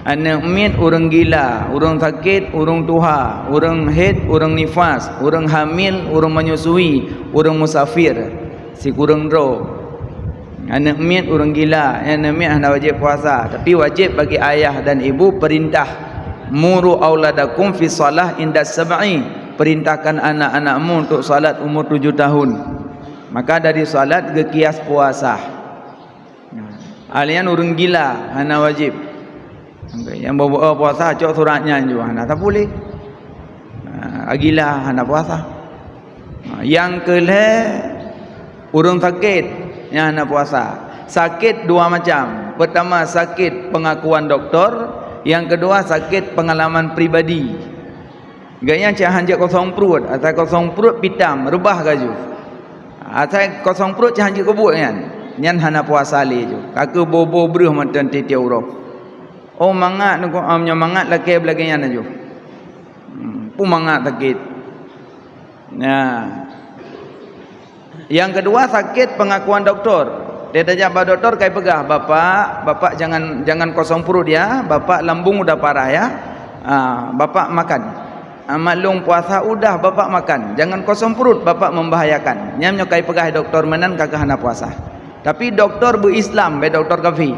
Anak mit orang gila, orang sakit, orang tuha, orang haid, orang nifas, orang hamil, orang menyusui, orang musafir, si kurang roh. Anak mit orang gila, anak mit hendak wajib puasa, tapi wajib bagi ayah dan ibu perintah muru auladakum fi salah inda sab'i, perintahkan anak-anakmu untuk salat umur 7 tahun. Maka dari salat ke kias puasa. Alian orang gila hana wajib. Yang bawa puasa cok suratnya juga hana tak boleh. Gila hana puasa. Yang kelih orang sakit yang hana puasa. Sakit dua macam. Pertama sakit pengakuan doktor, yang kedua sakit pengalaman pribadi. Gaya cah hanjak kosong perut, atau kosong perut pitam, rebah gaju. Atau kosong perut cah hanjak kebut kan. Nyan hana puasa le ju. Kaku bobo bruh matan titi urop. Oh mangat nu amnya mangat laki belakangnya ju. Pu mangat sakit. Nah. Yang kedua sakit pengakuan doktor. Dia tanya pada doktor kai pegah, bapak jangan kosong perut ya, bapak lambung udah parah ya. Bapak makan. Maklum puasa udah bapak makan. Jangan kosong perut, bapak membahayakan. Nyamnya kai pegah doktor menan kagak hana puasa. Tapi doktor berislam, be doktor kafir.